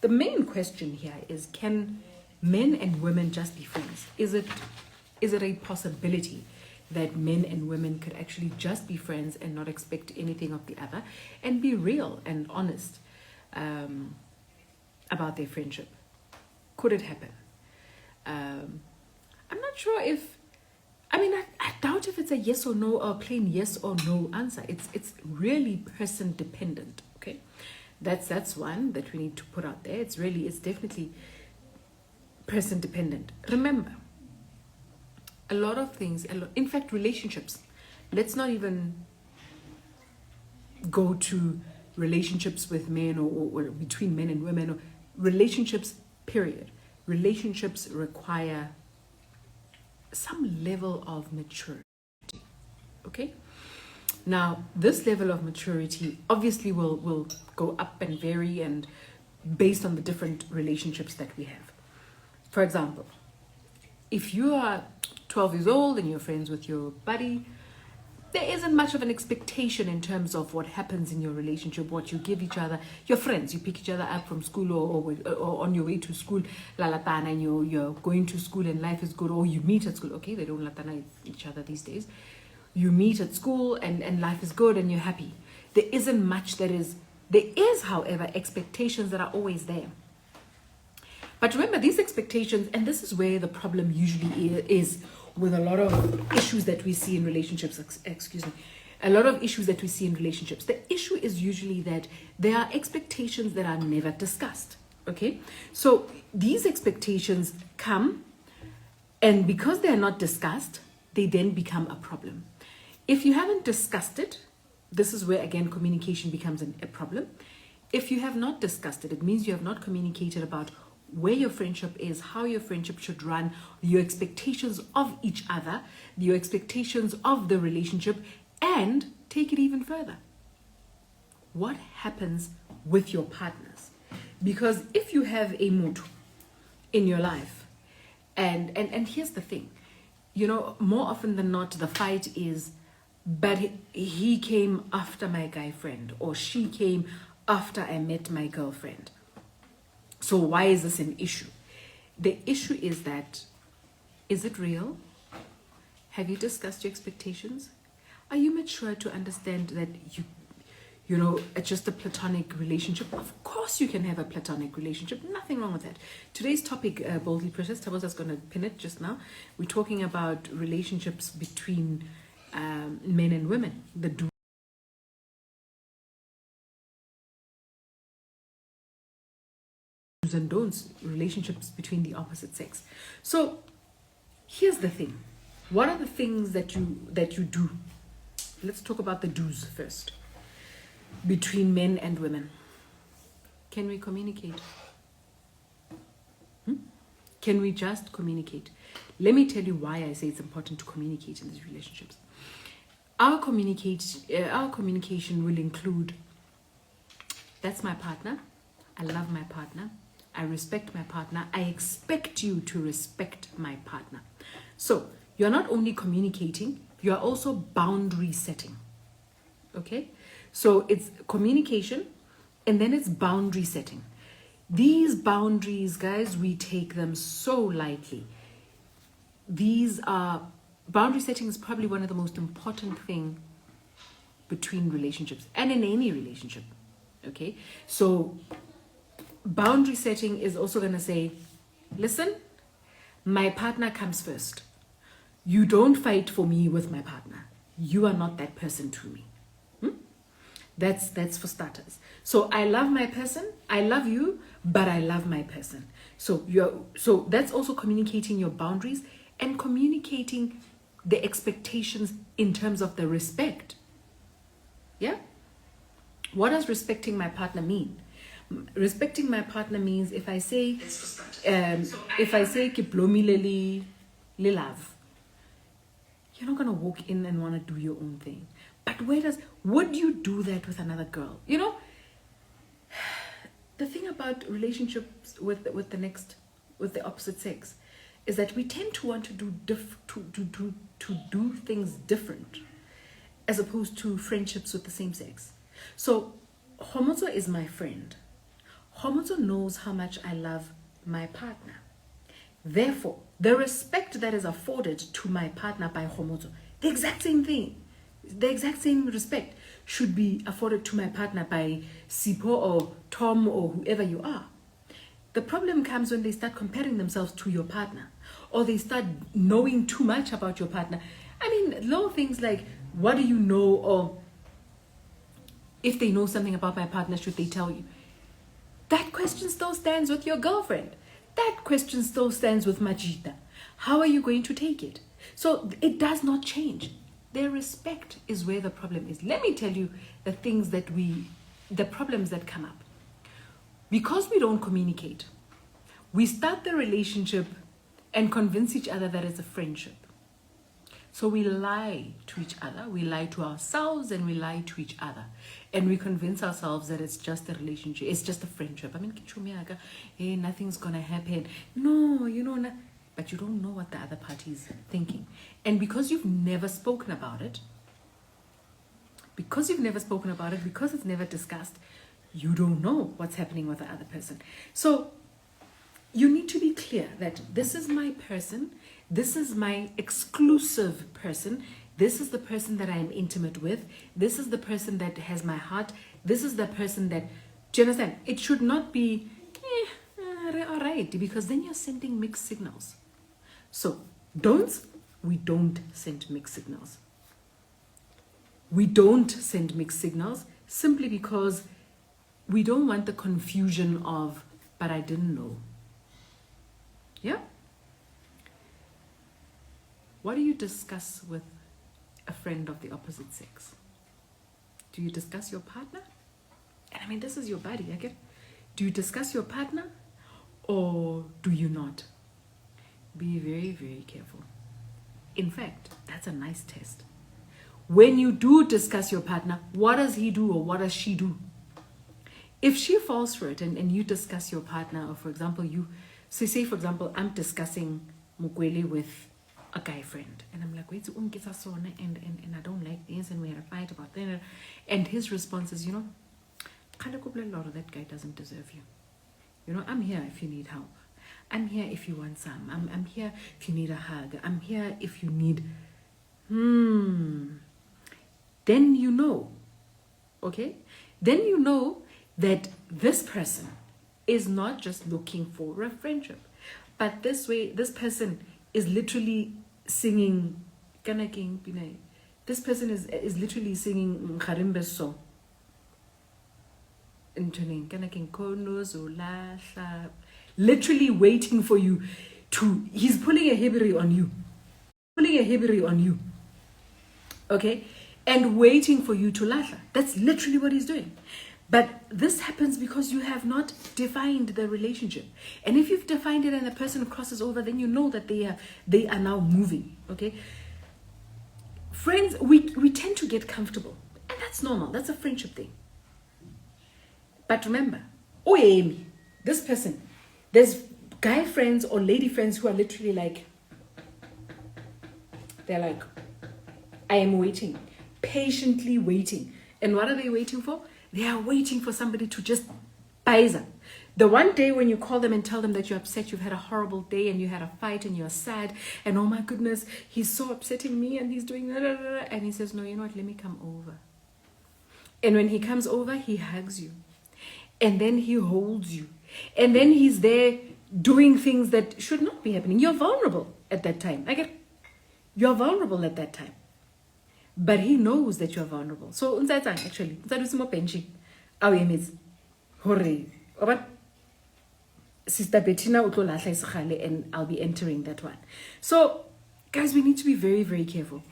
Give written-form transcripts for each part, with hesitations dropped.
the main question here is, can men and women just be friends? Is it a possibility that men and women could actually just be friends and not expect anything of the other and be real and honest about their friendship? Could it happen? I'm not sure if, I doubt if it's a yes or no, or a plain yes or no answer. It's really person dependent, okay? That's one that we need to put out there. It's definitely person dependent. Remember, a lot of things, in fact, relationships, let's not even go to relationships with men or between men and women, or relationships, period. Relationships require some level of maturity, okay? Now, this level of maturity obviously will go up and vary and based on the different relationships that we have. For example, if you are 12 years old and you're friends with your buddy, there isn't much of an expectation in terms of what happens in your relationship, what you give each other. You're friends, you pick each other up from school or on your way to school, lalatana, and you're going to school and life is good, or you meet at school. Okay, they don't latana each other these days. You meet at school and life is good and you're happy. There isn't much there is, however, expectations that are always there. But remember, these expectations, and this is where the problem usually is with a lot of issues that we see in relationships, a lot of issues that we see in relationships. The issue is usually that there are expectations that are never discussed, okay? So these expectations come, and because they're not discussed, they then become a problem. If you haven't discussed it, this is where, again, communication becomes a problem. If you have not discussed it, it means you have not communicated about where your friendship is, how your friendship should run, your expectations of each other, your expectations of the relationship, and take it even further. What happens with your partners? Because if you have a muthu in your life, and here's the thing, more often than not, the fight is, but he came after my guy friend, or she came after I met my girlfriend. So why is this an issue? The issue is that, is it real? Have you discussed your expectations? Are you mature to understand that it's just a platonic relationship? Of course you can have a platonic relationship. Nothing wrong with that. Today's topic, Boldly Precious, Tabosa's going to pin it just now. We're talking about relationships between men and women. The do's and don'ts, relationships between the opposite sex. So here's the thing. What are the things that you do? Let's talk about the do's first. Between men and women. Can we communicate? Can we just communicate? Let me tell you why I say it's important to communicate in these relationships. Our communication will include, that's my partner. I love my partner. I respect my partner. I expect you to respect my partner. So you're not only communicating, you're also boundary setting. Okay? So it's communication and then it's boundary setting. These boundaries, guys, we take them so lightly. Boundary setting is probably one of the most important things between relationships and in any relationship. Okay? So boundary setting is also going to say, listen, my partner comes first. You don't fight for me with my partner. You are not that person to me. That's for starters. So I love my person. I love you, but I love my person. So that's also communicating your boundaries and communicating the expectations in terms of the respect. Yeah? What does respecting my partner mean? Respecting my partner means if I say ke blomi le love, you're not gonna walk in and want to do your own thing. But would you do that with another girl? The thing about relationships with the opposite sex is that we tend to want to do things different as opposed to friendships with the same sex. So Homozo is my friend. Homozo knows how much I love my partner. Therefore, the respect that is afforded to my partner by Homozo, the exact same thing, the exact same respect should be afforded to my partner by Sipho or Tom or whoever you are. The problem comes when they start comparing themselves to your partner, or they start knowing too much about your partner. I mean, little things like, what do you know? Or if they know something about my partner, should they tell you? That question still stands with your girlfriend. That question still stands with Majita. How are you going to take it? So it does not change. Their respect is where the problem is. Let me tell you the problems that come up. Because we don't communicate, we start the relationship and convince each other that it's a friendship. So we lie to each other, we lie to ourselves, and we lie to each other. And we convince ourselves that it's just a relationship, it's just a friendship. I mean, hey, nothing's gonna happen. No, but you don't know what the other party is thinking. And because you've never spoken about it, because it's never discussed, you don't know what's happening with the other person. So you need to be clear that this is my person, this is my exclusive person, this is the person that I am intimate with, this is the person that has my heart, this is the person that, do you understand? It should not be, all right, because then you're sending mixed signals. So, we don't send mixed signals. We don't send mixed signals simply because we don't want the confusion of, but I didn't know. Yeah? What do you discuss with a friend of the opposite sex? Do you discuss your partner? And I mean, this is your buddy, I get it. Do you discuss your partner or do you not? Be very, very careful. In fact, that's a nice test. When you do discuss your partner, what does he do or what does she do? If she falls for it and you discuss your partner, or for example, say for example, I'm discussing Mukweli with a guy friend, and I'm like, wait, and I don't like this, and we had a fight about that, and his response is, that guy doesn't deserve you. I'm here if you need help. I'm here if you want some. I'm here if you need a hug. I'm here if you need, then you know, okay? Then you know that this person is not just looking for a friendship, but this person is literally singing, this person is literally singing Karimbe song. Literally waiting for you he's pulling a Hebrew on you. Okay? And waiting for you to lasha. That's literally what he's doing. But this happens because you have not defined the relationship. And if you've defined it and the person crosses over, then you know that they are now moving. Okay? Friends, we tend to get comfortable. And that's normal. That's a friendship thing. But remember, Amy, this person, there's guy friends or lady friends who are literally like, they're like, I am waiting, patiently waiting. And what are they waiting for? They are waiting for somebody to just paisa. The one day when you call them and tell them that you're upset, you've had a horrible day and you had a fight and you're sad, and oh my goodness, he's so upsetting me and he's doing and he says, no, you know what, let me come over. And when he comes over, he hugs you. And then he holds you. And then he's there doing things that should not be happening. You're vulnerable at that time. You're vulnerable at that time. But he knows that you're vulnerable. So, actually, Sister Bettina and I'll be entering that one. So, guys, we need to be very, very careful.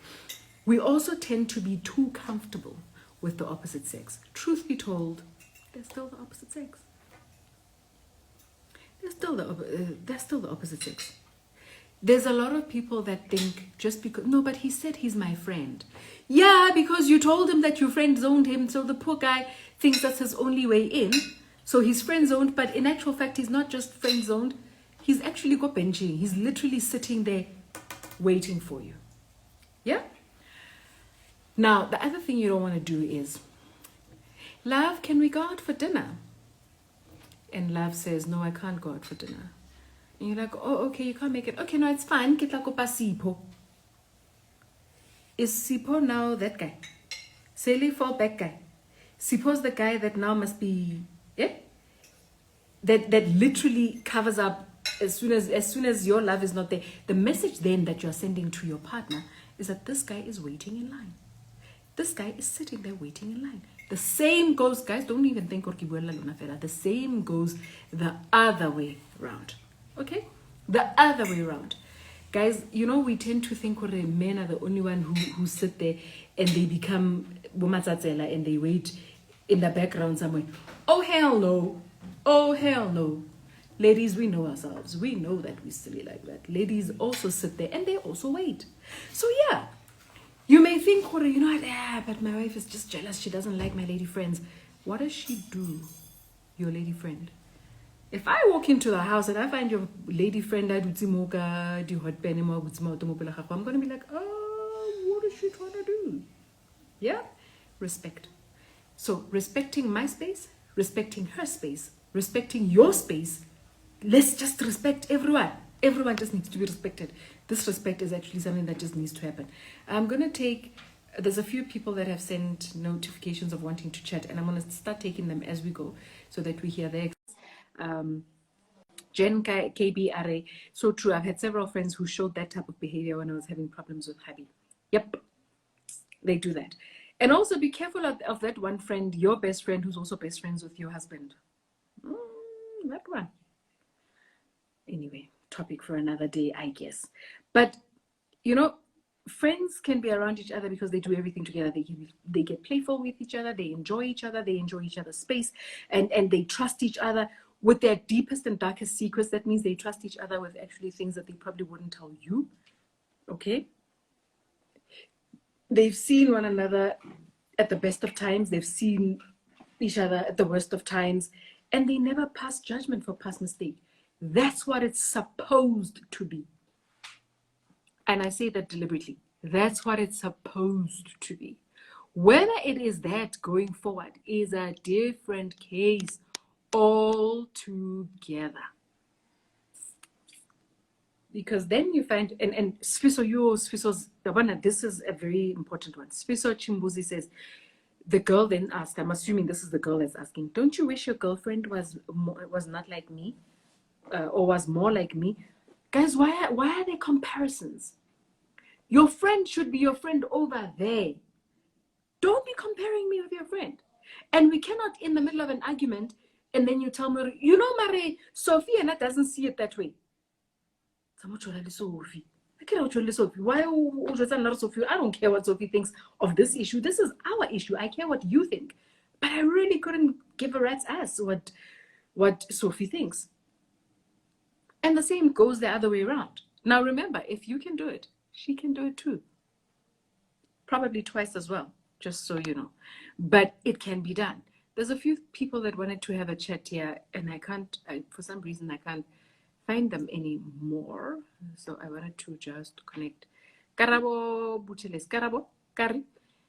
We also tend to be too comfortable with the opposite sex. Truth be told, they're still the opposite sex. They're still the opposite sex. There's a lot of people that think just because, no, but he said he's my friend. Yeah, because you told him that your friend zoned him, so the poor guy thinks that's his only way in. So he's friend zoned, but in actual fact, he's not just friend zoned. He's actually got benching. He's literally sitting there waiting for you. Yeah? Now, the other thing you don't want to do is, love, can we go out for dinner? and love says, no, I can't go out for dinner. And you're like, oh, okay, you can't make it. Okay, no, it's fine. Ke tla kopa Sipho. Is Sipho now that guy? Sally fallback guy. Sipho's the guy that now must be, yeah? That literally covers up as soon as your love is not there. The message then that you're sending to your partner is that this guy is waiting in line. This guy is sitting there waiting in line. The same goes, guys, don't even think the same goes the other way around. Okay? The other way around. Guys, you know, we tend to think men are the only one who sit there and they become bumatsatsela and they wait in the background somewhere. Oh, hell no. Oh, hell no. Ladies, we know ourselves. We know that we're silly like that. Ladies also sit there and they also wait. So yeah, you may think, you know what, but my wife is just jealous. She doesn't like my lady friends. What does she do, your lady friend? If I walk into the house and I find your lady friend, I'm going to be like, oh, what is she trying to do? Yeah? Respect. So respecting my space, respecting her space, respecting your space. Let's just respect everyone. Everyone just needs to be respected. This respect is actually something that just needs to happen. I'm going to take, there's a few people that have sent notifications of wanting to chat, and I'm going to start taking them as we go so that we hear their Jen KB Are, so true. I've had several friends who showed that type of behavior when I was having problems with hubby. Yep, they do that. And also be careful of that one friend, your best friend, who's also best friends with your husband. That one. Anyway, topic for another day, I guess. But, you know, friends can be around each other because they do everything together. They get playful with each other. They enjoy each other. They enjoy each other's space. And they trust each other with their deepest and darkest secrets. That means they trust each other with actually things that they probably wouldn't tell you. Okay? They've seen one another at the best of times. They've seen each other at the worst of times. And they never pass judgment for past mistake. That's what it's supposed to be. And I say that deliberately. That's what it's supposed to be. Whether it is that going forward is a different case altogether. Because then you find, and Sfiso's, this is a very important one. Sfiso Chimbuzi says, the girl then asked, I'm assuming this is the girl that's asking, don't you wish your girlfriend was not like me? Or was more like me? Guys, why are there comparisons? Your friend should be your friend over there. Don't be comparing me with your friend. And we cannot, in the middle of an argument, and then you tell me, you know, Mary, Sophie and that doesn't see it that way. Why? I don't care what Sophie thinks of this issue. This is our issue. I care what you think. But I really couldn't give a rat's ass what Sophie thinks. And the same goes the other way around. Now remember, if you can do it, she can do it too. Probably twice as well, just so you know. But it can be done. There's a few people that wanted to have a chat here, and for some reason, I can't find them anymore. So I wanted to just connect. Karabo Bucheles. Karabo, Kari.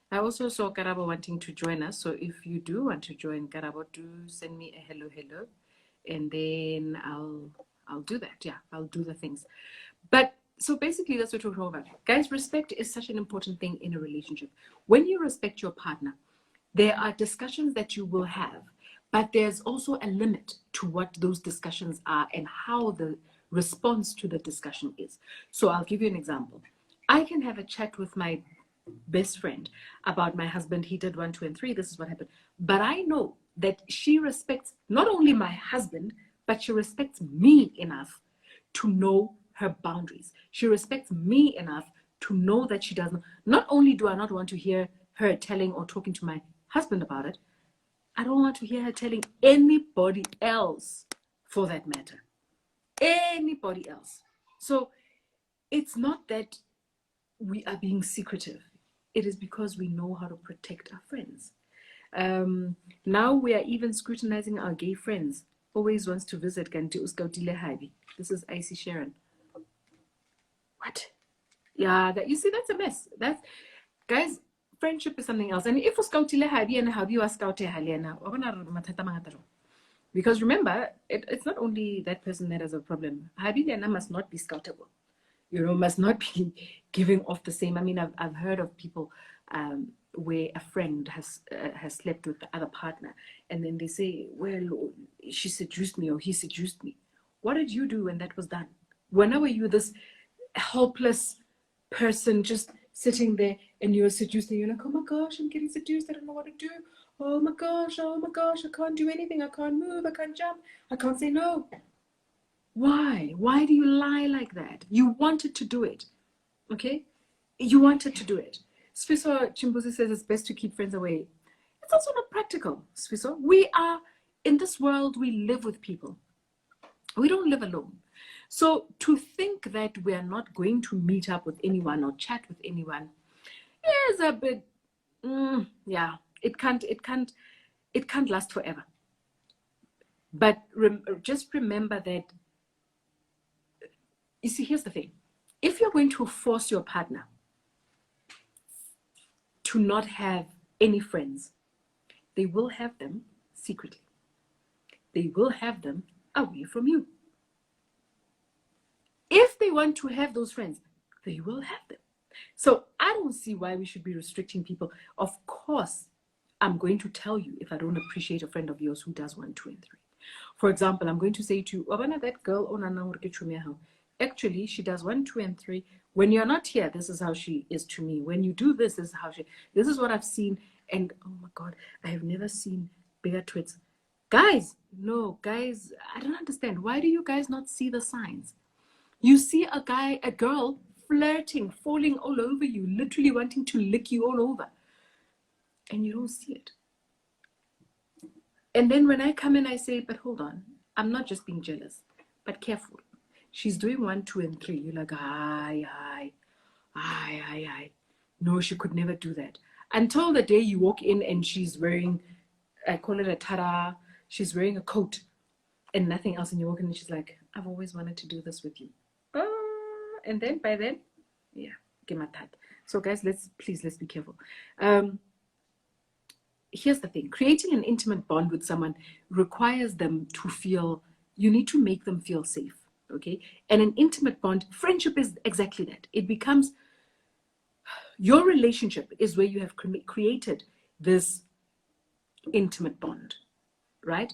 I also saw Karabo wanting to join us. So if you do want to join Karabo, do send me a hello. And then I'll do that. Yeah, I'll do the things. But so basically, that's what we're talking about. Guys, respect is such an important thing in a relationship. When you respect your partner, there are discussions that you will have, but there's also a limit to what those discussions are and how the response to the discussion is. So I'll give you an example. I can have a chat with my best friend about my husband. He did 1, 2, and 3. This is what happened. But I know that she respects not only my husband, but she respects me enough to know her boundaries. She respects me enough to know that she doesn't. Not only do I not want to hear her telling or talking to my husband about it, I don't want to hear her telling anybody else, for that matter. Anybody else. So it's not that we are being secretive. It is because we know how to protect our friends. Now we are even scrutinizing our gay friends. Always wants to visit Kanti Uskautile Habi. This is Icy Sharon. What? Yeah, you see, that's a mess. Guys, friendship is something else. And if Uskautile Habi and Habi was Scoute Halena, Because remember, it's not only that person that has a problem. Habilana must not be scoutable, must not be giving off the same. I mean, I've heard of people where a friend has slept with the other partner, and then they say, well, she seduced me or he seduced me. What did you do when that was done? When were you this helpless person just sitting there and you're seduced and you're like, oh my gosh, I'm getting seduced, I don't know what to do. Oh my gosh, I can't do anything, I can't move, I can't jump, I can't say no. Why? Why do you lie like that? You wanted to do it, okay? You wanted to do it. Sfiso Chimbuzi says it's best to keep friends away. It's also not practical, Sfiso. We are, in this world, we live with people. We don't live alone. So to think that we are not going to meet up with anyone or chat with anyone is a bit, yeah, it can't last forever. But just remember that, you see, here's the thing. If you're going to force your partner to not have any friends, they will have them secretly. They will have them away from you. If they want to have those friends, they will have them. So I don't see why we should be restricting people. Of course, I'm going to tell you if I don't appreciate a friend of yours who does 1, 2, and 3. For example, I'm going to say to you, that girl, actually, she does 1, 2, and 3. When you're not here, this is how she is to me. When you do this, this is what I've seen. And oh my God, I have never seen bigger twits. Guys, I don't understand. Why do you guys not see the signs? You see a girl flirting, falling all over you, literally wanting to lick you all over. And you don't see it. And then when I come in, I say, but hold on, I'm not just being jealous, but careful. She's doing 1, 2, and 3. You're like, aye. No, she could never do that. Until the day you walk in and she's wearing, I call it a tara, she's wearing a coat and nothing else. And you walk in and she's like, I've always wanted to do this with you. And then by then, yeah, get my tat. So guys, let's be careful. Here's the thing. Creating an intimate bond with someone requires them to feel, you need to make them feel safe, okay? And an intimate bond, friendship is exactly that. It becomes, your relationship is where you have created this intimate bond, right?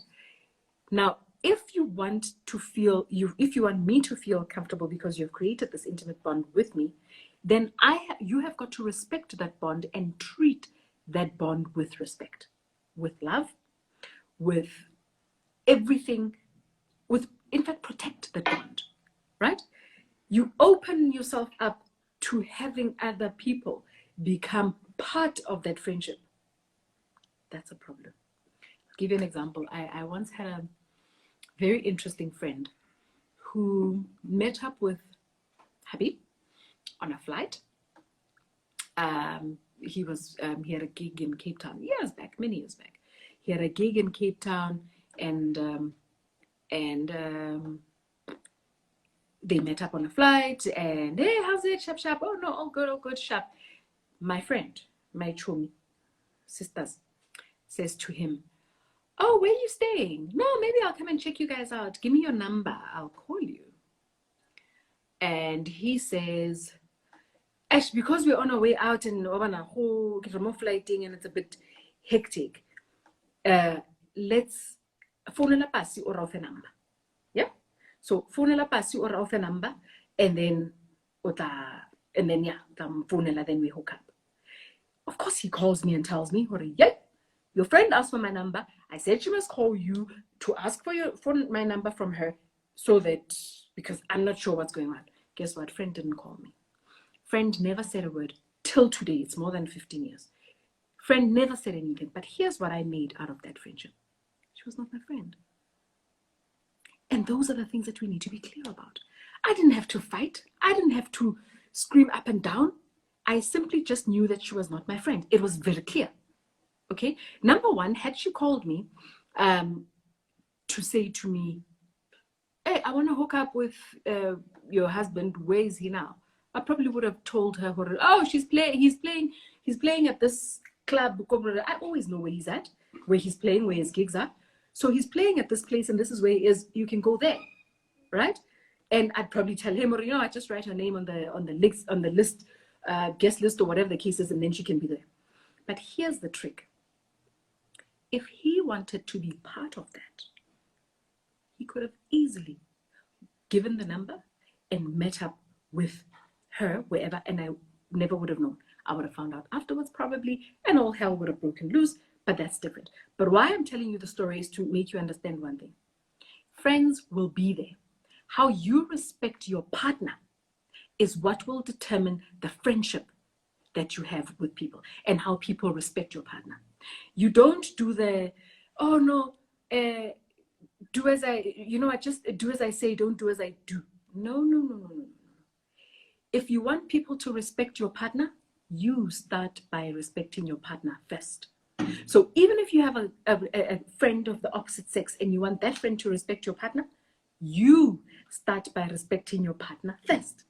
Now, if you want me to feel comfortable because you've created this intimate bond with me, then you have got to respect that bond and treat that bond with respect, with love, with everything, in fact, protect that bond, right? You open yourself up to having other people become part of that friendship. That's a problem. I'll give you an example. I once had a very interesting friend who met up with Habib on a flight. He had a gig in Cape Town many years back. He had a gig in Cape Town, and they met up on a flight. And hey, how's it? Sharp. Oh no, all good, sharp. My friend, my chum, sisters, says to him, oh, where are you staying? No, maybe I'll come and check you guys out. Give me your number. I'll call you. And he says, Ash, because we're on our way out and flighting and it's a bit hectic, let's phone la pasi or off a number. Yeah? So phone la pasi or off a number, and then then we hook up. Of course, he calls me and tells me, yeah, your friend asked for my number. I said she must call you to ask for my number from her, so that, because I'm not sure what's going on. Guess what? Friend didn't call me. Friend never said a word till today. It's more than 15 years. Friend never said anything. But here's what I made out of that friendship. She was not my friend. And those are the things that we need to be clear about. I didn't have to fight. I didn't have to scream up and down. I simply just knew that she was not my friend. It was very clear. Okay? Number one, had she called me to say to me, hey, I want to hook up with your husband. Where is he now? I probably would have told her, oh, he's playing at this club. I always know where he's at, where he's playing, where his gigs are. So he's playing at this place, and this is where he is. You can go there, right? And I'd probably tell him, or I just write her name on the list, guest list, or whatever the case is, and then she can be there. But here's the trick: if he wanted to be part of that, he could have easily given the number and met up with her wherever, and I never would have known. I would have found out afterwards probably, and all hell would have broken loose, but that's different. But why I'm telling you the story is to make you understand one thing. Friends will be there. How you respect your partner is what will determine the friendship that you have with people and how people respect your partner. You don't do the, oh no, do as I, I just do as I say, don't do as I do. No. If you want people to respect your partner, you start by respecting your partner first. So even if you have a friend of the opposite sex and you want that friend to respect your partner, you start by respecting your partner first.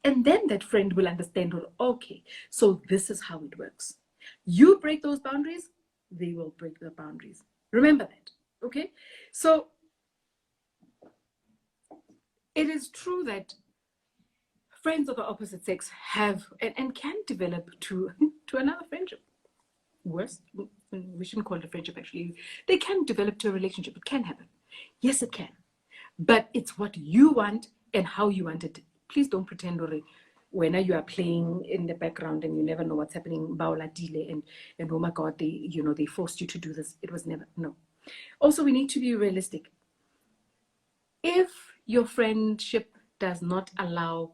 And then that friend will understand, well, okay, so this is how it works. You break those boundaries, they will break the boundaries. Remember that, okay? So it is true that friends of the opposite sex have and can develop to another friendship. Worse, we shouldn't call it a friendship actually. They can develop to a relationship. It can happen. Yes, it can. But it's what you want and how you want it. Please don't pretend when you are playing in the background and you never know what's happening, and oh my God, they forced you to do this. It was never, no. Also, we need to be realistic. If your friendship does not allow,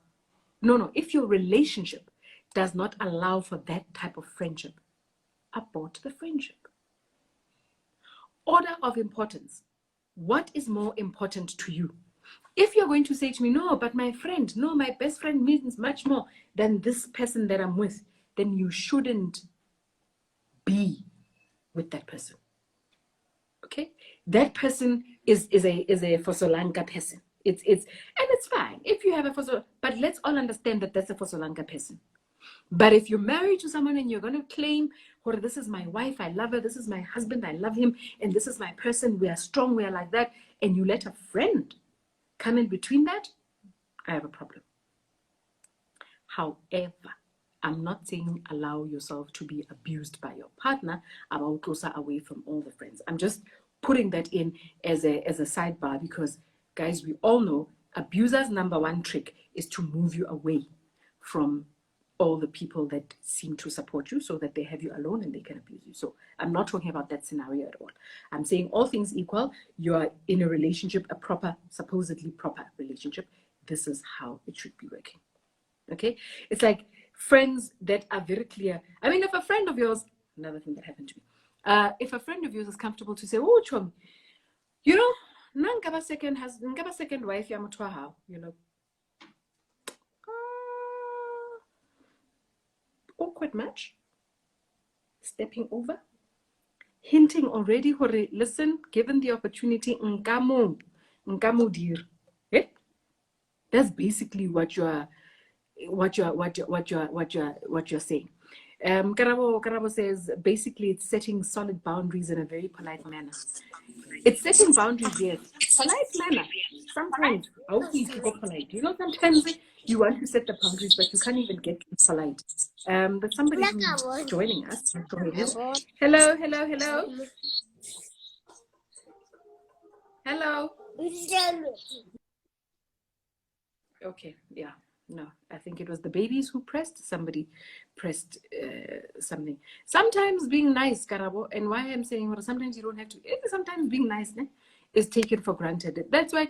if your relationship does not allow for that type of friendship, abort the friendship. Order of importance. What is more important to you? If you're going to say to me, no, but my best friend means much more than this person that I'm with, then you shouldn't be with that person. Okay? That person is a Fosolanka person. It's fine if you have a Fosolanka, but let's all understand that that's a Fosolanka person. But if you're married to someone and you're going to claim, or this is my wife, I love her, this is my husband, I love him, and this is my person, we are strong, we are like that, and you let a friend come in between that, I have a problem. However, I'm not saying allow yourself to be abused by your partner, about closer away from all the friends. I'm just putting that in as a sidebar because, guys, we all know abusers' number one trick is to move you away from all the people that seem to support you so that they have you alone and they can abuse you. So I'm not talking about that scenario at all. I'm saying all things equal, you are in a relationship, a proper, supposedly proper relationship. This is how it should be working. Okay? It's like friends that are very clear. I mean, if a friend of yours, another thing that happened to me, if a friend of yours is comfortable to say, oh, Chom, Ngaba second wife, Yamutwaha, awkward match, stepping over, hinting already, listen, given the opportunity, nkamo dir. That's basically what you're saying. Karabo says basically it's setting solid boundaries in a very polite manner. It's setting boundaries, yes. Polite manner. Sometimes, how can you go polite? Sometimes you want to set the boundaries, but you can't even get polite. But somebody who's joining us. Hello. Hello. Okay, yeah. No, I think it was the babies who pressed. Somebody pressed something. Sometimes being nice, Karabo, and why I'm saying, well, sometimes you don't have to. Sometimes being nice is taken for granted. That's why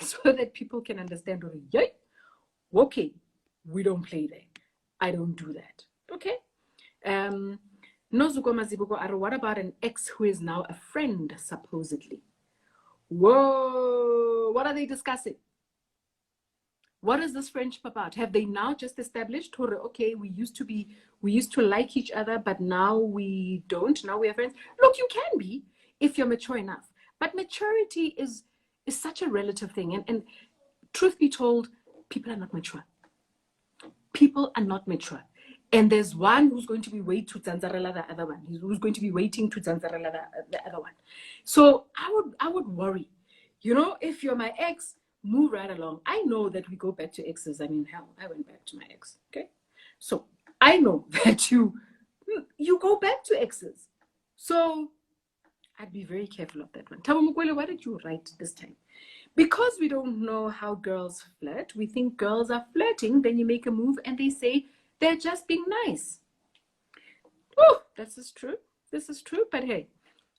so that people can understand. Okay, we don't play there. I don't do that. Okay. Nozuko Mazibuko, what about an ex who is now a friend, supposedly? Whoa, what are they discussing? What is this friendship about? Have they now just established, okay, we used to like each other, but now we don't, now we are friends? Look, you can be if you're mature enough. But maturity is such a relative thing. And truth be told, people are not mature. People are not mature. And there's one who's going to be waiting to Zanzarella the other one. Who's going to be waiting to Zanzarella the other one. So I would worry. You know, if you're my ex, move right along. I know that we go back to exes. I mean, hell, I went back to my ex. Okay. So I know that you go back to exes. So I'd be very careful of that one. Thabo Mokoele, why did you write this time? Because we don't know how girls flirt, we think girls are flirting, then you make a move and they say they're just being nice. Oh, this is true. This is true. But hey,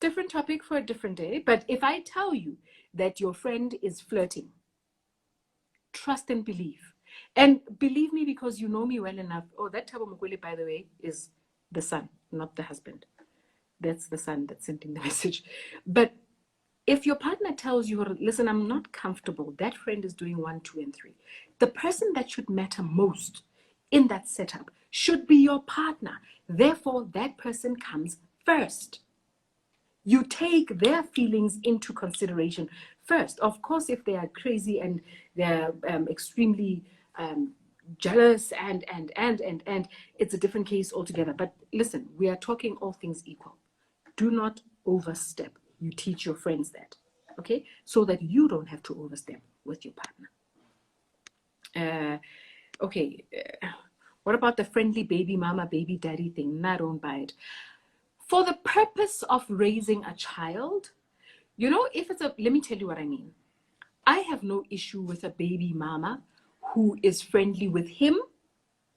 different topic for a different day. But if I tell you that your friend is flirting, trust and believe. And believe me because you know me well enough. Oh, that Thabo Mokoele, by the way, is the son, not the husband. That's the son that's sending the message. But if your partner tells you, listen, I'm not comfortable, that friend is doing 1, 2, and 3. The person that should matter most in that setup should be your partner. Therefore, that person comes first. You take their feelings into consideration first. Of course, if they are crazy and they're extremely jealous and it's a different case altogether. But listen, we are talking all things equal. Do not overstep. You teach your friends that, okay? So that you don't have to overstep with your partner. Okay, what about the friendly baby mama, baby daddy thing? I don't buy it. For the purpose of raising a child, you know, if it's let me tell you what I mean. I have no issue with a baby mama who is friendly with him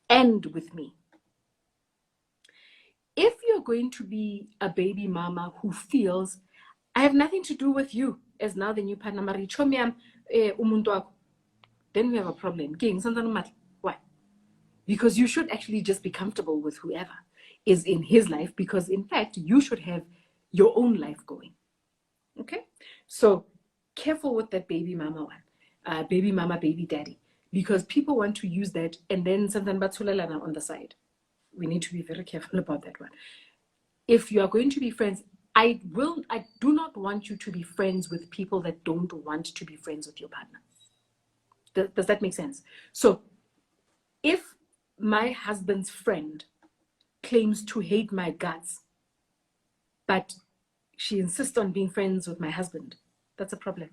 and with me. If you're going to be a baby mama who feels, I have nothing to do with you as now the new partner, then we have a problem. Why? Because you should actually just be comfortable with whoever is in his life, because in fact, you should have your own life going. Okay? So careful with that baby mama one. Baby mama, baby daddy. Because people want to use that and then something batulelana on the side. We need to be very careful about that one. If you are going to be friends, I do not want you to be friends with people that don't want to be friends with your partner. Does that make sense? So if my husband's friend claims to hate my guts, but she insists on being friends with my husband, that's a problem.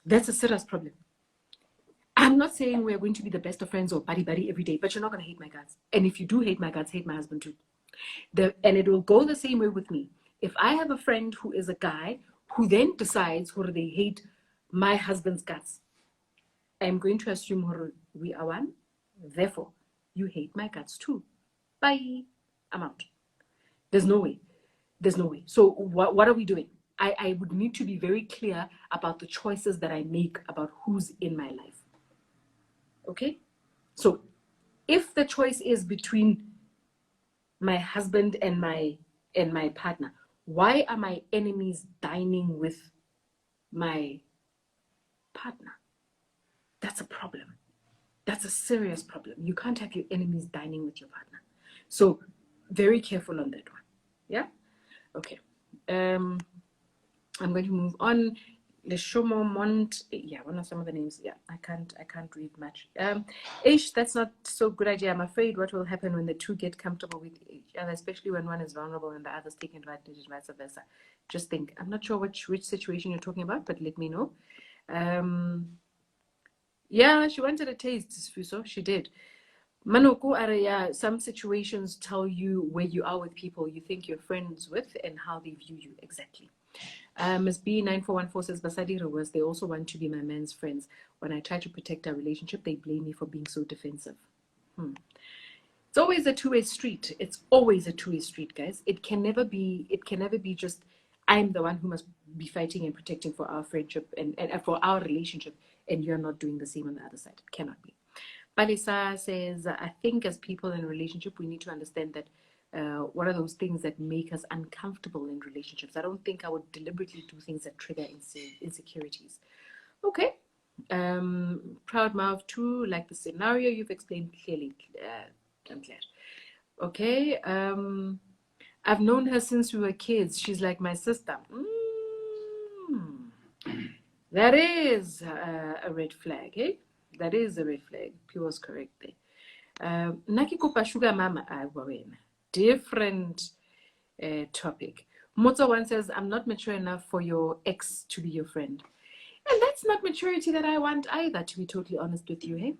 That's a serious problem. I'm not saying we're going to be the best of friends or buddy every day, but you're not going to hate my guts. And if you do hate my guts, hate my husband too. And it will go the same way with me. If I have a friend who is a guy who then decides who they hate my husband's guts, I'm going to assume we are one. Therefore, you hate my guts too. Bye. I'm out. There's no way. There's no way. So what are we doing? I would need to be very clear about the choices that I make about who's in my life. Okay? So if the choice is between my husband and my partner, why are my enemies dining with my partner? That's a problem. That's a serious problem. You can't have your enemies dining with your partner. So very careful on that one. Yeah? Okay. I'm going to move on. Leshomo Mont, yeah, one of some of the names. Yeah, I can't read much. Ish, that's not so good idea. I'm afraid what will happen when the two get comfortable with each other, especially when one is vulnerable and the other's taking advantage and vice versa. Just think. I'm not sure which situation you're talking about, but let me know. Yeah, she wanted a taste, Fuso. She did. Manoko Araya, some situations tell you where you are with people you think you're friends with and how they view you exactly. Ms. B9414 says, Basadi Rewers, they also want to be my man's friends. When I try to protect our relationship, they blame me for being so defensive. It's always a two-way street. It's always a two-way street, guys. It can never be just I'm the one who must be fighting and protecting for our friendship and for our relationship, and you're not doing the same on the other side. It cannot be. Balisa says, I think as people in a relationship, we need to understand that what are those things that make us uncomfortable in relationships. I don't think I would deliberately do things that trigger insecurities. Okay. Proud mouth too, like the scenario you've explained clearly. I'm glad. Okay. I've known her since we were kids. She's like my sister. That is a red flag, eh? That is a red flag. He was correct there. Naki kopa sugar mama. Different topic. Moto one says, I'm not mature enough for your ex to be your friend. And that's not maturity that I want either, to be totally honest with you, hey?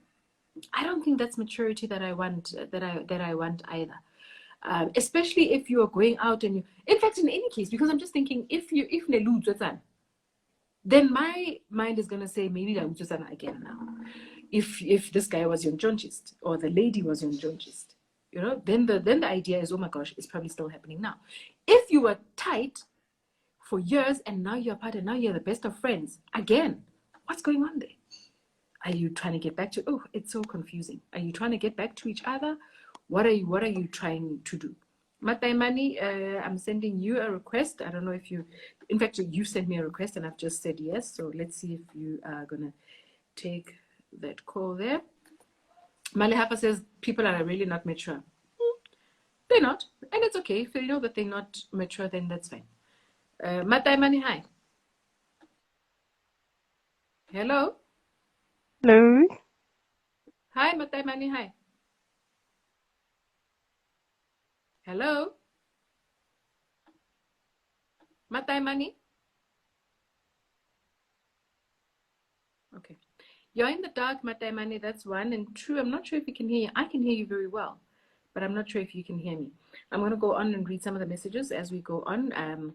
I don't think that's maturity that I want that I want either. Especially if you are going out and you, in fact, in any case, because I'm just thinking, if Nelu, then my mind is gonna say maybe that again now. If this guy was young Jonchist or the lady was young Jonchist, you know, then the idea is, oh my gosh, it's probably still happening now. If you were tight for years and now you're apart and now you're the best of friends, again, what's going on there? Are you trying to get back to, oh, it's so confusing. Are you trying to get back to each other? What are you trying to do? Mataimani, I'm sending you a request. I don't know if you, in fact, you sent me a request and I've just said yes. So let's see if you are going to take that call there. Malehafa says people are really not mature. They're not. And it's okay. If you know that they're not mature, then that's fine. Mataimani, hi. Hello. Hello. Hi, Mataimani, hi. Hello. Mataimani. Okay. You're in the dark, Mataimani, that's one. And two, I'm not sure if you can hear you. I can hear you very well, but I'm not sure if you can hear me. I'm going to go on and read some of the messages as we go on.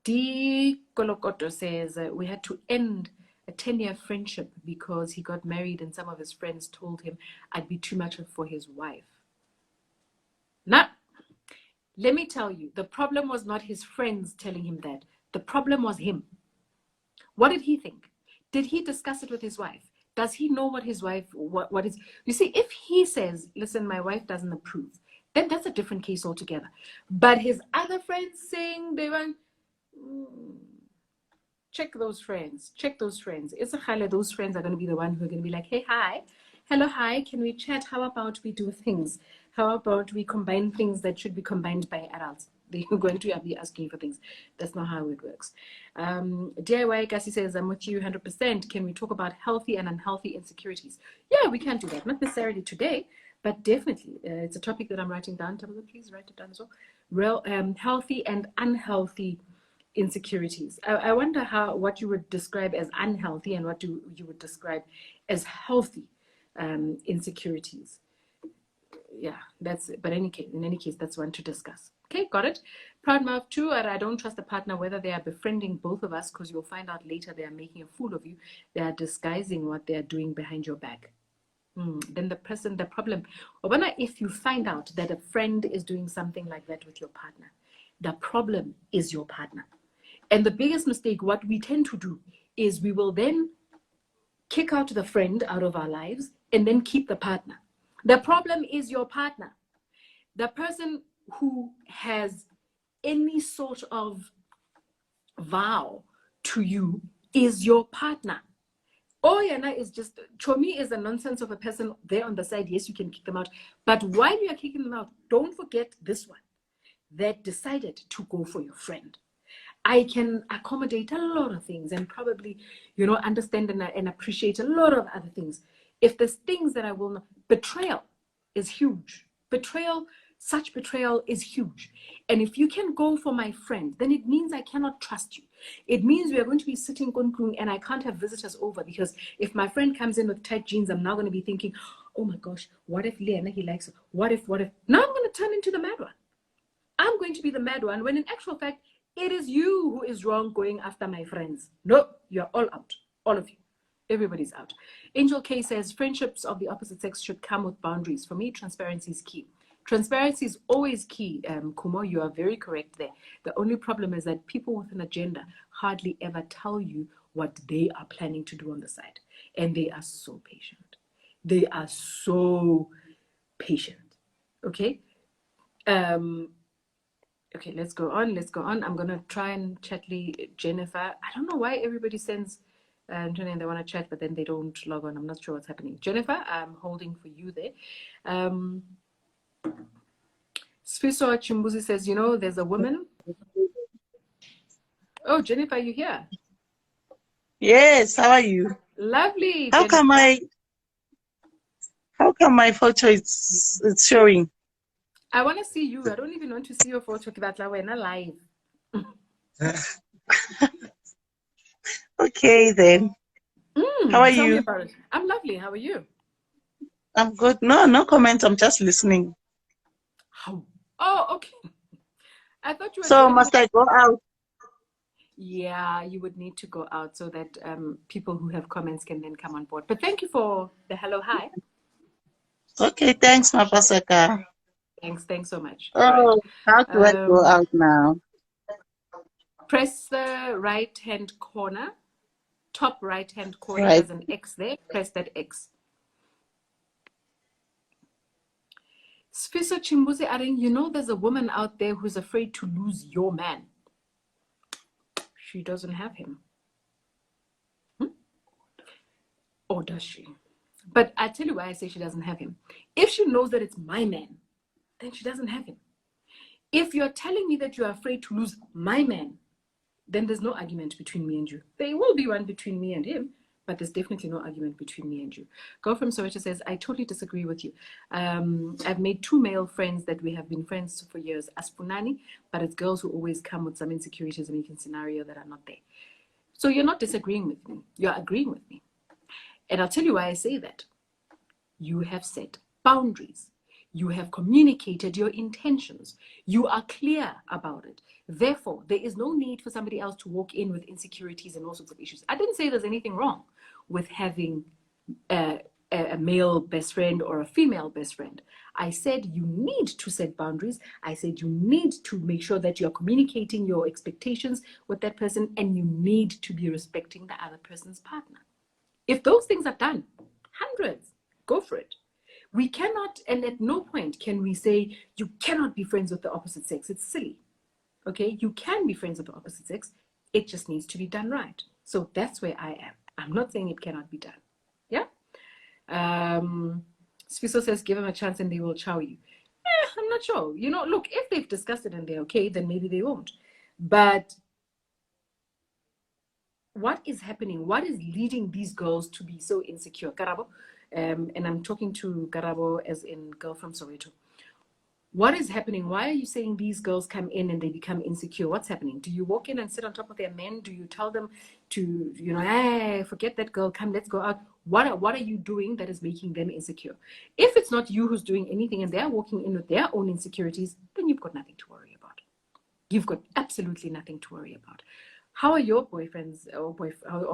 D. Kolokoto says, we had to end a 10-year friendship because he got married and some of his friends told him I'd be too much for his wife. Now, let me tell you, the problem was not his friends telling him that. The problem was him. What did he think? Did he discuss it with his wife? Does he know what his wife, what is, you see, if he says, listen, my wife doesn't approve, then that's a different case altogether. But his other friends saying they want, check those friends. It's a highlight. Those friends are going to be the one who are going to be like, hey, hi, hello, hi, can we chat? How about we do things? How about we combine things that should be combined by adults? They're going to be asking for things. That's not how it works. DIY Cassie says, I'm with you 100%. Can we talk about healthy and unhealthy insecurities? Yeah, we can do that. Not necessarily today, but definitely. It's a topic that I'm writing down. Tabitha, please write it down as well. Healthy and unhealthy insecurities. I wonder what you would describe as unhealthy and what you would describe as healthy insecurities. Yeah, that's it. But in any case, that's one to discuss. Okay, got it. Proud mouth 2, I don't trust a partner whether they are befriending both of us, because you'll find out later they are making a fool of you. They are disguising what they are doing behind your back. Then the problem, if you find out that a friend is doing something like that with your partner, the problem is your partner. And the biggest mistake, what we tend to do is we will then kick out the friend out of our lives and then keep the partner. The problem is your partner. The person who has any sort of vow to you is your partner. Oyana is just, Chomi is a nonsense of a person there on the side. Yes, you can kick them out. But while you are kicking them out, don't forget this one that decided to go for your friend. I can accommodate a lot of things and probably, understand and appreciate a lot of other things. If there's things that I will not, betrayal is huge. Such betrayal is huge. And if you can go for my friend, then it means I cannot trust you. It means we are going to be sitting and I can't have visitors over, because if my friend comes in with tight jeans, I'm now going to be thinking, oh my gosh, what if Lena, he likes it? What if? Now I'm going to turn into the mad one. I'm going to be the mad one, when in actual fact, it is you who is wrong going after my friends. No, you're all out. All of you. Everybody's out. Angel K says, friendships of the opposite sex should come with boundaries. For me, transparency is key. Transparency is always key, Kumo. You are very correct there. The only problem is that people with an agenda hardly ever tell you what they are planning to do on the side. And they are so patient. They are so patient. Okay? Okay, let's go on. I'm going to try and chat Jennifer. I don't know why everybody sends and they want to chat, but then they don't log on. I'm not sure what's happening. Jennifer, I'm holding for you there. Sfiso Chimbuzi says, there's a woman. Oh, Jennifer, are you here? Yes, how are you? Lovely. How Jennifer. come How come my photo it's showing? I want to see you. I don't even want to see your photo. Ke batla wena live. Okay then. How are Tell me you? about it. I'm lovely. How are you? I'm good. No comments. I'm just listening. How? Oh, okay. I thought you were So joining. must I go out? Yeah, you would need to go out so that people who have comments can then come on board. But thank you for the hello, hi. Okay, thanks, Mapasaka. Thanks so much. All right. Oh, how do I go out now? Press the right-hand corner, top right-hand corner. Right. There's an X there. Press that X. Sfiso Chimbuze adding, you know, there's a woman out there who's afraid to lose your man. She doesn't have him. Or does she? But I tell you why I say she doesn't have him. If she knows that it's my man, then she doesn't have him. If you're telling me that you're afraid to lose my man, then there's no argument between me and you. There will be one between me and him, but there's definitely no argument between me and you. Girl from Soweto says, I totally disagree with you. I've made 2 male friends that we have been friends for years, Aspunani, but it's girls who always come with some insecurities and making scenario that are not there. So you're not disagreeing with me. You're agreeing with me. And I'll tell you why I say that. You have set boundaries. You have communicated your intentions. You are clear about it. Therefore, there is no need for somebody else to walk in with insecurities and all sorts of issues. I didn't say there's anything wrong with having a male best friend or a female best friend. I said you need to set boundaries. I said you need to make sure that you're communicating your expectations with that person, and you need to be respecting the other person's partner. If those things are done, hundreds, go for it. We cannot, and at no point can we say you cannot be friends with the opposite sex. It's silly. Okay, you can be friends with the opposite sex. It just needs to be done right. So that's where I am. I'm not saying it cannot be done. Yeah. Sfiso says, give them a chance and they will chow you. I'm not sure. You know, look, if they've discussed it and they're okay, then maybe they won't. But what is happening? What is leading these girls to be so insecure? Karabo, and I'm talking to Karabo as in girl from Soweto. What is happening? Why are you saying these girls come in and they become insecure? What's happening? Do you walk in and sit on top of their men? Do you tell them to, you know, hey, forget that girl, come, let's go out? What are you doing that is making them insecure? If it's not you who's doing anything and they're walking in with their own insecurities, then you've got nothing to worry about. You've got absolutely nothing to worry about. How are your boyfriends or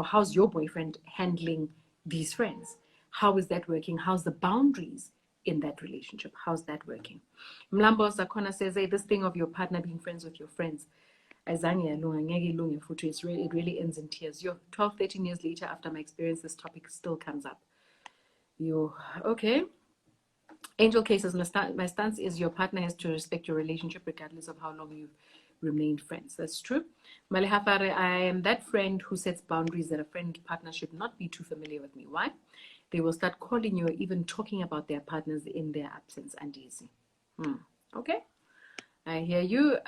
how's your boyfriend handling these friends? How is that working? How's the boundaries in that relationship? How's that working? Mlambo Sakona says, hey, this thing of your partner being friends with your friends, it really ends in tears. 12, 13 years later after my experience, this topic still comes up. Okay. Angel cases, my stance is your partner has to respect your relationship regardless of how long you've remained friends. That's true. Malehafare, I am that friend who sets boundaries that a friend partner should not be too familiar with me. Why? They will start calling you or even talking about their partners in their absence. And easy. Okay. I hear you.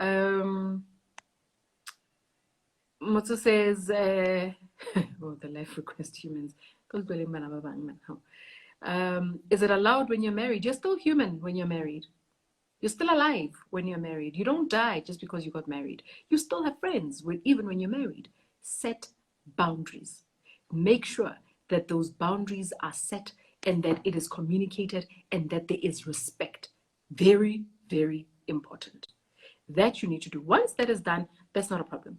Motsu says, oh, the life request humans. Is it allowed when you're married? You're still human when you're married. You're still alive when you're married. You don't die just because you got married. You still have friends even when you're married. Set boundaries. Make sure that those boundaries are set and that it is communicated and that there is respect. Very, very important. That you need to do. Once that is done, that's not a problem.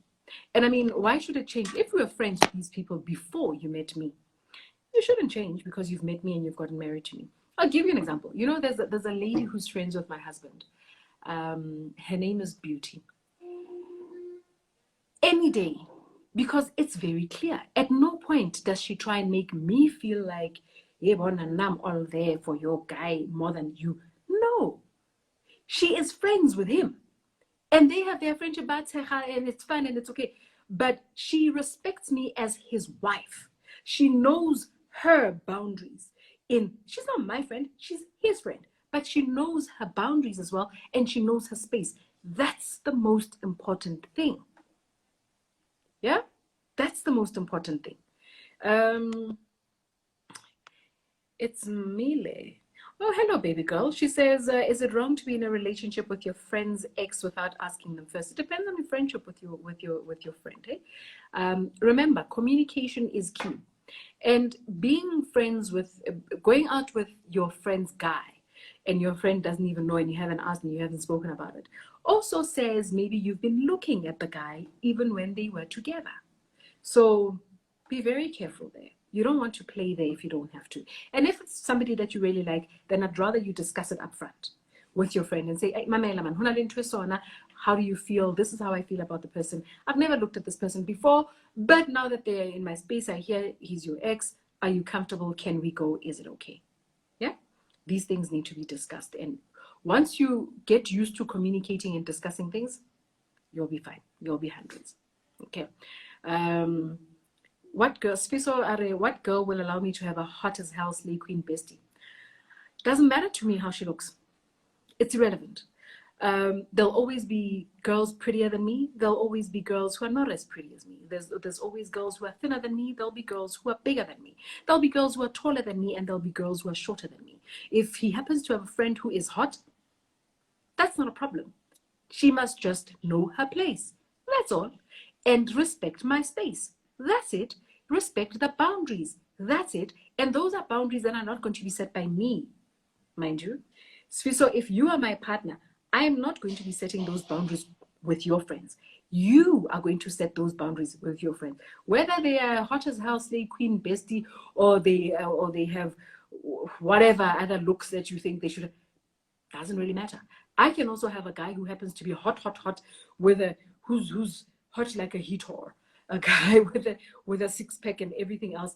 And I mean, why should it change? If we were friends with these people before you met me, you shouldn't change because you've met me and you've gotten married to me. I'll give you an example. You know, there's a lady who's friends with my husband. Her name is Beauty. Any day, because it's very clear. At no point does she try and make me feel like, yeah, I'm all there for your guy more than you. No, she is friends with him. And they have their friendship, and it's fun and it's okay. But she respects me as his wife. She knows her boundaries. She's not my friend, she's his friend. But she knows her boundaries as well, and she knows her space. That's the most important thing. Yeah? That's the most important thing. It's Mile. Oh, hello, baby girl. She says, is it wrong to be in a relationship with your friend's ex without asking them first? It depends on your friendship with your friend. Eh? Remember, communication is key. And being friends with, going out with your friend's guy, and your friend doesn't even know, and you haven't asked and you haven't spoken about it, also says maybe you've been looking at the guy even when they were together. So be very careful there. You don't want to play there if you don't have to. And if it's somebody that you really like, then I'd rather you discuss it up front with your friend and say, hey, Mamela man, hona le ntho e sona. How do you feel? This is how I feel about the person. I've never looked at this person before, but now that they're in my space, I hear he's your ex. Are you comfortable? Can we go? Is it okay? Yeah? These things need to be discussed. And once you get used to communicating and discussing things, you'll be fine. You'll be hundreds. Okay. What girl will allow me to have a hot as hell slay queen bestie? Doesn't matter to me how she looks. It's irrelevant. There'll always be girls prettier than me. There'll always be girls who are not as pretty as me. There's always girls who are thinner than me. There'll be girls who are bigger than me. There'll be girls who are taller than me, and there'll be girls who are shorter than me. If he happens to have a friend who is hot, that's not a problem. She must just know her place. That's all. And respect my space. That's it. Respect the boundaries. That's it. And those are boundaries that are not going to be set by me, mind you. So if you are my partner, I am not going to be setting those boundaries with your friends. You are going to set those boundaries with your friends. Whether they are hot as hell, slay queen, bestie, or they have whatever other looks that you think they should have, doesn't really matter. I can also have a guy who happens to be hot, with who's hot like a heater, a guy with a six pack and everything else.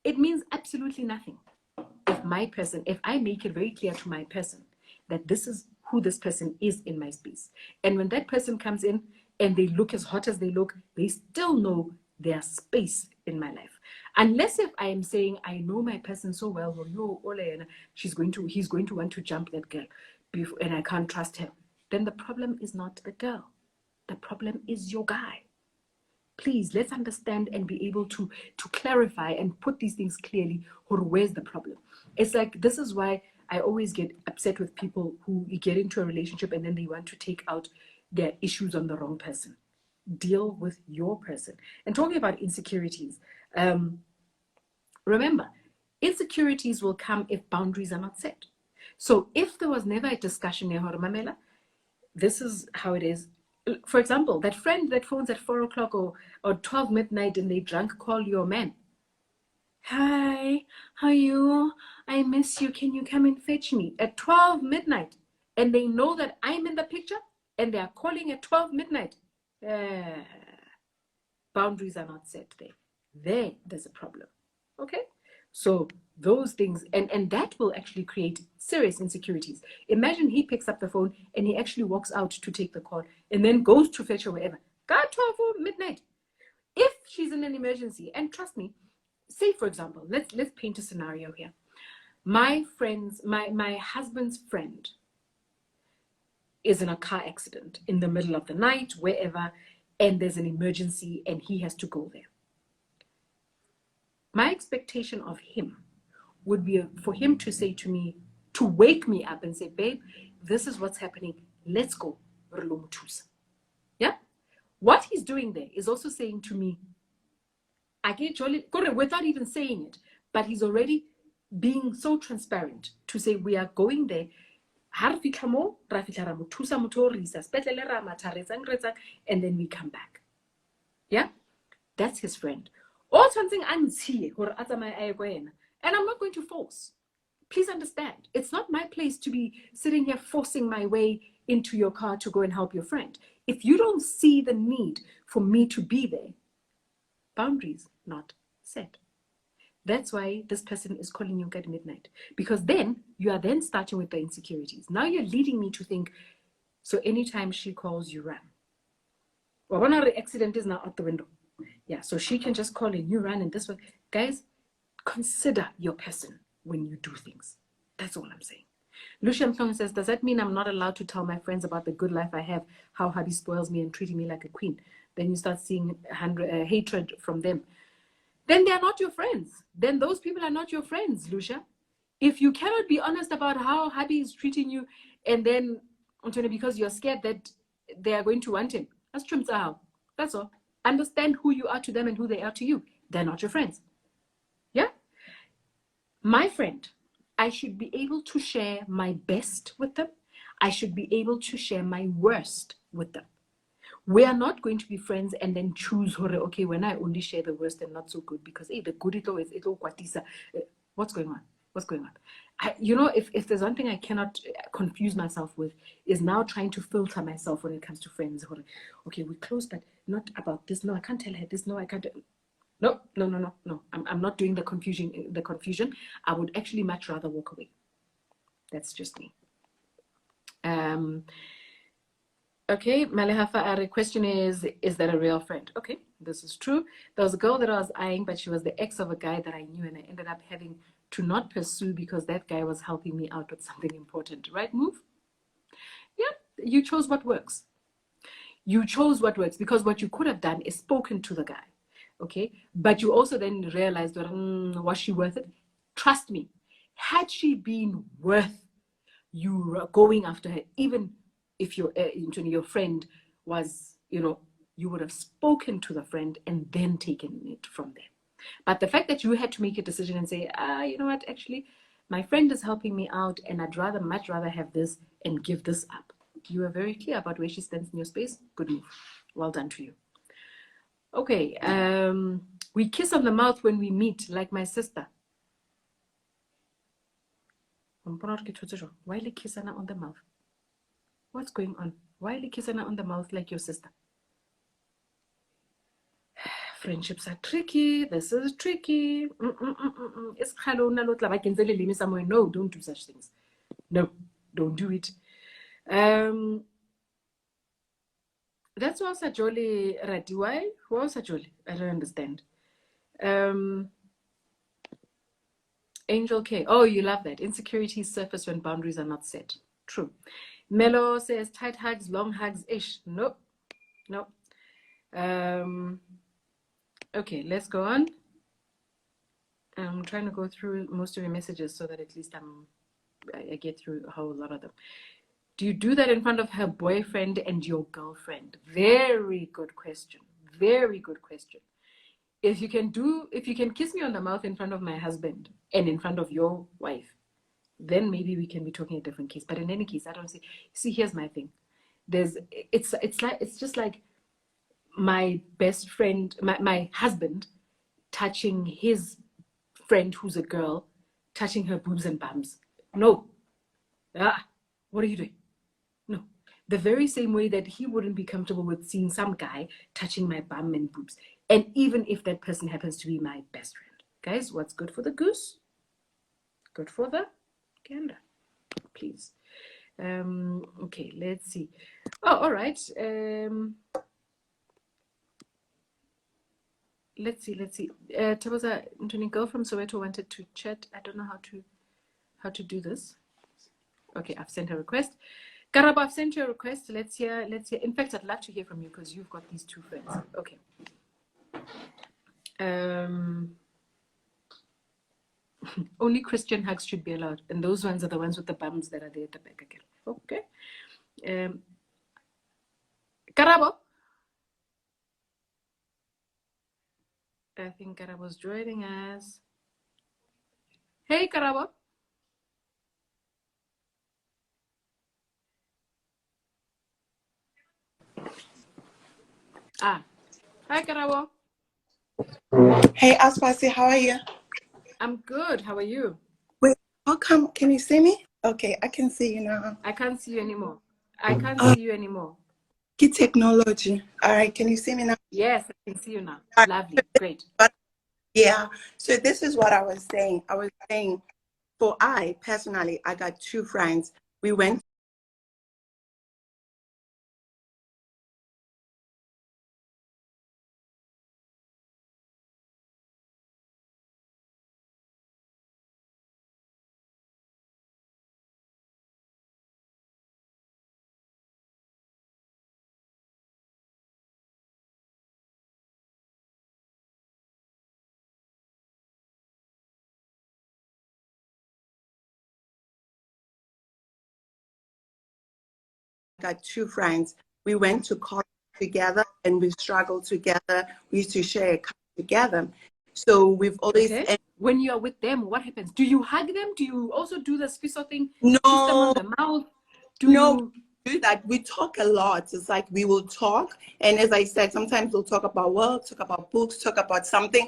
It means absolutely nothing. If I make it very clear to my person that this is who this person is in my space, and when that person comes in and they look as hot as they look, they still know their space in my life. Unless if I am saying I know my person so well, he's going to want to jump that girl, and I can't trust him, then the problem is not the girl. The problem is your guy. Please, let's understand and be able to clarify and put these things clearly. Or where's the problem? It's like, this is why I always get upset with people who get into a relationship and then they want to take out their issues on the wrong person. Deal with your person. And talking about insecurities, remember, insecurities will come if boundaries are not set. So if there was never a discussion, Mamela, this is how it is. For example, that friend that phones at 4 o'clock or 12 midnight and they drunk call your man. Hi, how are you? I miss you. Can you come and fetch me? At 12 midnight. And they know that I'm in the picture and they are calling at 12 midnight. Boundaries are not set there. There's a problem. Okay? So those things, and that will actually create serious insecurities. Imagine he picks up the phone and he actually walks out to take the call and then goes to fetch her wherever. God, 12 midnight. If she's in an emergency, and trust me, say for example, let's paint a scenario here. My husband's friend is in a car accident in the middle of the night, wherever, and there's an emergency and he has to go there. My expectation of him would be for him to say to me, to wake me up and say, babe, this is what's happening. Let's go. Yeah? What he's doing there is also saying to me, without even saying it, but he's already being so transparent to say, we are going there. And then we come back. Yeah? That's his friend. Or something and I'm not going to force. Please understand, it's not my place to be sitting here forcing my way into your car to go and help your friend. If you don't see the need for me to be there, boundaries not set. That's why this person is calling you at midnight. Because then you are then starting with the insecurities. Now you're leading me to think, so anytime she calls, you run. Well, one of the accident is now out the window. Yeah, so she can just call and you run and this way. Guys, consider your person when you do things. That's all I'm saying. Lucia Mhlongo says, does that mean I'm not allowed to tell my friends about the good life I have, how hubby spoils me and treating me like a queen? Then you start seeing hatred from them. Then they are not your friends. Then those people are not your friends, Lucia. If you cannot be honest about how hubby is treating you, and then because you're scared that they are going to want him, that's all. Understand who you are to them and who they are to you. They're not your friends. Yeah? My friend, I should be able to share my best with them. I should be able to share my worst with them. We are not going to be friends and then choose, okay, when I only share the worst and not so good, because hey, the good it'll kwatisa. What's going on? What's going on? If there's one thing I cannot confuse myself with, is now trying to filter myself when it comes to friends. Okay, we're close, but not about this. No, I can't tell her this. No, I can't. No. I'm not doing the confusion. I would actually much rather walk away. That's just me. Okay, Malehafa, our question is that a real friend? Okay, this is true. There was a girl that I was eyeing, but she was the ex of a guy that I knew, and I ended up having to not pursue because that guy was helping me out with something important. Right move? Yeah, you chose what works. You chose what works, because what you could have done is spoken to the guy, okay? But you also then realized, was she worth it? Trust me, had she been worth you going after her, even if your friend was, you would have spoken to the friend and then taken it from there. But the fact that you had to make a decision and say, you know what, actually, my friend is helping me out and I'd much rather have this and give this up. You are very clear about where she stands in your space. Good move. Well done to you. Okay, we kiss on the mouth when we meet, like my sister. Why kiss on the mouth? What's going on? Why kiss on the mouth like your sister? Friendships are tricky. This is tricky. It's somewhere. No, don't do such things. No, don't do it. That's also Jolly Rati. Why? Who else Jolly? I don't understand. Angel K. Oh, you love that. Insecurities surface when boundaries are not set. True. Melo says tight hugs, long hugs, ish. Nope. Nope. Okay, let's go on. I'm trying to go through most of your messages so that at least I get through a whole lot of them. Do you do that in front of her boyfriend and your girlfriend? Very good question. Very good question. If you can kiss me on the mouth in front of my husband and in front of your wife, then maybe we can be talking a different case. But in any case, I don't see, here's my thing. It's just like my best friend, my husband touching his friend who's a girl, touching her boobs and bums. No. What are you doing? No. The very same way that he wouldn't be comfortable with seeing some guy touching my bum and boobs. And even if that person happens to be my best friend. Guys, what's good for the goose? Good for the gander. Please. Okay, let's see. Oh, all right. Let's see. Tabaza, a girl from Soweto wanted to chat. I don't know how to do this. Okay, I've sent a request. Karabo, I've sent you a request. Let's hear. In fact, I'd love to hear from you because you've got these two friends. Okay. Only Christian hugs should be allowed, and those ones are the ones with the bums that are there at the back again. Okay. Karabo. I think Karabo's joining us. Hey, Karabo. Hi, Karabo. Hey, Aspasi, how are you? I'm good. How are you? Wait, how come? Can you see me? Okay, I can see you now. I can't see you anymore. I can't see you anymore. Key technology. All right, can you see me now? Yes, I can see you now. Lovely. Great. Yeah, so this is what I was saying. I was saying, personally, I got two friends. We went got two friends. We went to college together and we struggled together. We used to share a car together. So we've always Okay. When you are with them, what happens? Do you hug them? Do you also do the squisso thing? no, Kiss them on the mouth? Do no. you? Do that. We talk a lot. It's like we will talk, and as I said, sometimes we'll talk about work, talk about books, talk about something.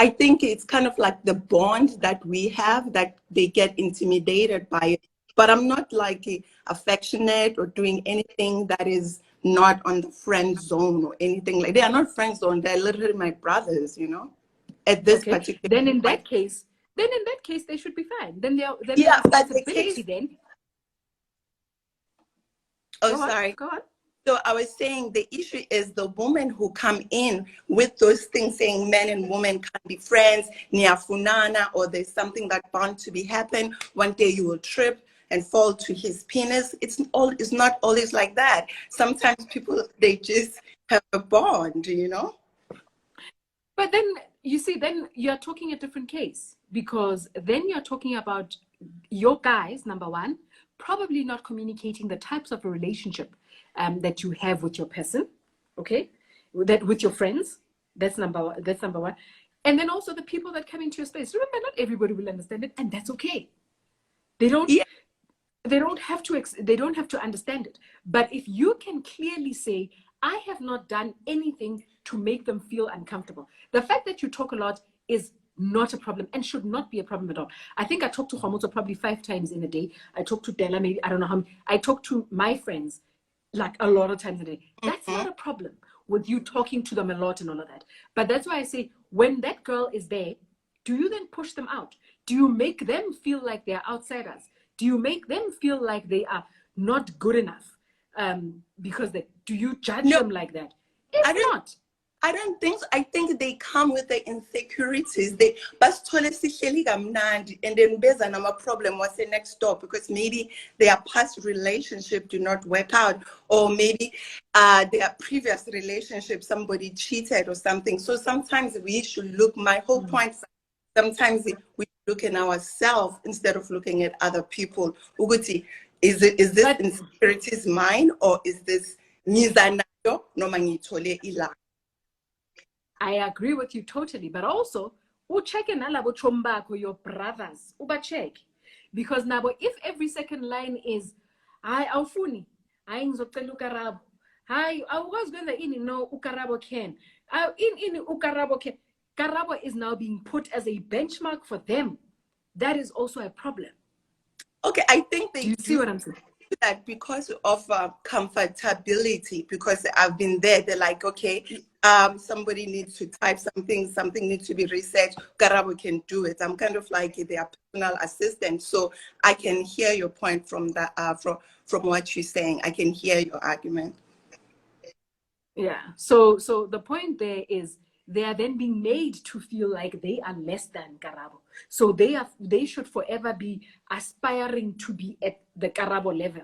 I think it's kind of like the bond that we have that they get intimidated by it. But I'm not like affectionate or doing anything that is not on the friend zone or anything like. They are not friend zone. They're literally my brothers, you know. At this Okay. particular Then in point. that case, they should be fine. Then their Yeah, but the responsibility case. then. Oh, Go on. sorry. Go on. So I was saying the issue is the women who come in with those things saying men and women can't be friends, niafunana, or there's something that bound to be happen. One day you will trip and fall to his penis. It's not always like that. Sometimes people, they just have a bond, you know? But then you see, then you're talking a different case, because then you're talking about your guys, number one, probably not communicating the types of a relationship that you have with your person, okay, that with your friends. That's number one. That's number one. And then also the people that come into your space. Remember, not everybody will understand it, and that's okay. They don't. Yeah. They don't have to. They don't have to understand it. But if you can clearly say, "I have not done anything to make them feel uncomfortable," the fact that you talk a lot is not a problem and should not be a problem at all. I think I talk to Homoto probably 5 times in a day. I talk to Della maybe, I don't know how many. I talk to my friends like a lot of times a day. That's not a problem with you talking to them a lot and all of that. But that's why I say, when that girl is there, do you then push them out? Do you make them feel like they're outsiders? Do you make them feel like they are not good enough? Because do you judge No, them like that? If I don't. not, I don't think so. I think they come with the insecurities. They basithole sihleli kamnandi, and then beza nama problem was the next door because maybe their past relationship do not work out, or maybe their previous relationship somebody cheated or something. So sometimes we should look. My whole point. Sometimes we look in ourselves instead of looking at other people. Uguti, is this But- insecurities mine, or is this ngizanayo noma ngithole ila? I agree with you totally, but also check nalabo chombako, your brothers, check, because now if every second line is, "Hi, awufuni, hayi ngizocela ukarabo, hayi awukwazi kwenza ini, no ukarabo can, ini ukarabo can," Karabo is now being put as a benchmark for them. That is also a problem. Okay, I think they Do you see what I'm saying? that because of comfortability, because I've been there. They're like, okay, somebody needs to type something needs to be researched. Karabo can do it. I'm kind of like their personal assistant, so I can hear your point from that. From what you're saying, I can hear your argument. Yeah. So the point there is they are then being made to feel like they are less than Karabo. So they should forever be aspiring to be at the Karabo level.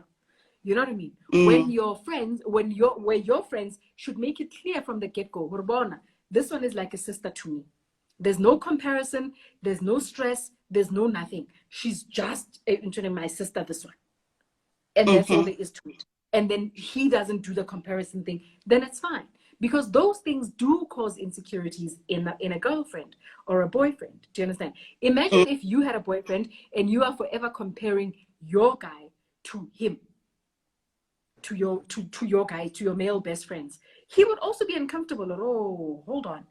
You know what I mean? When your friends, where your friends should make it clear from the get-go, Hurbona, this one is like a sister to me. There's no comparison, there's no stress, there's no nothing. She's just my sister, this one. And that's all there is to it. And then he doesn't do the comparison thing, then it's fine. Because those things do cause insecurities in a girlfriend or a boyfriend. Do you understand? Imagine if you had a boyfriend and you are forever comparing your guy to him, to your guy, to your male best friends. He would also be uncomfortable. Oh, hold on.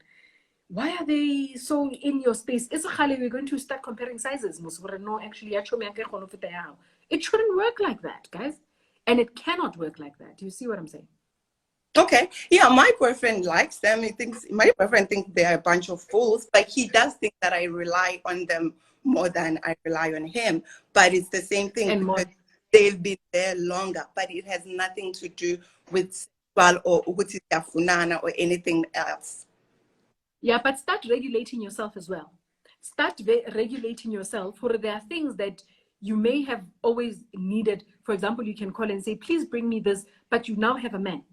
Why are they so in your space? We're going to start comparing sizes. No, actually, it shouldn't work like that, guys. And it cannot work like that. Do you see what I'm saying? Okay. Yeah, my boyfriend likes them. My boyfriend thinks they're a bunch of fools, but he does think that I rely on them more than I rely on him. But it's the same thing. And more. They've been there longer, but it has nothing to do with sexual or funana or anything else. Yeah, but start regulating yourself as well. Start regulating yourself. For there are things that you may have always needed. For example, you can call and say, "Please bring me this," but you now have a man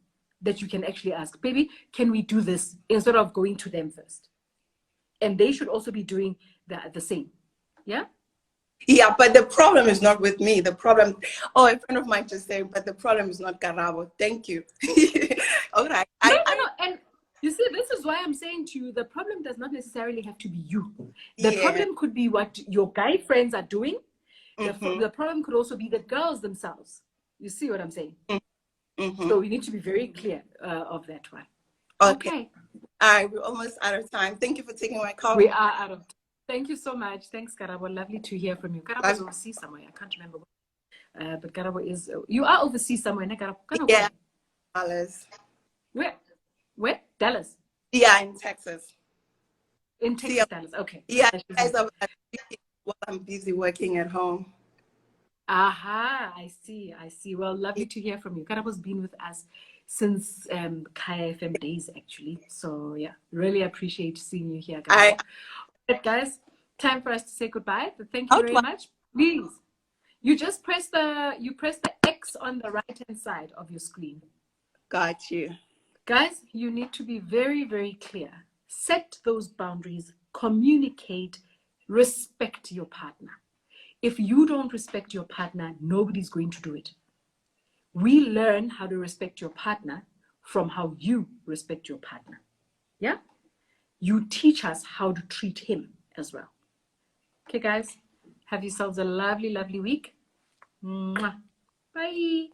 that you can actually ask, "Baby, can we do this?" instead of going to them first. And they should also be doing the same. Yeah? Yeah, but the problem is not with me. The problem, oh, a friend of mine just said, but the problem is not Karabo. Thank you. All right. No. And you see, this is why I'm saying to you, the problem does not necessarily have to be you. The Yeah. problem could be what your guy friends are doing. Mhm. The problem could also be the girls themselves. You see what I'm saying? Mhm. So we need to be very clear of that one. Okay. All right, we're almost out of time. Thank you for taking my call. We are out of time. Thank you so much. Thanks, Karabo. Lovely to hear from you. Karabo is Love- overseas somewhere. I can't remember. But Karabo is, you are overseas somewhere, ne, Karabo? Kind of Yeah, where? Dallas. Where? Dallas. Yeah, in Texas. In See, Texas, Dallas. Okay. yeah, guys are while I'm busy working at home. Aha, I see. Well, lovely to hear from you. Karabo's been with us since Kaya FM days, actually. So, yeah, really appreciate seeing you here, Karabo. Right, guys, time for us to say goodbye. But thank you very much. Please, you just press the X on the right-hand side of your screen. Got you. Guys, you need to be very, very clear. Set those boundaries, communicate, respect your partner. If you don't respect your partner, nobody's going to do it. We learn how to respect your partner from how you respect your partner. Yeah? You teach us how to treat him as well. Okay, guys, have yourselves a lovely, lovely week. Mwah. Bye.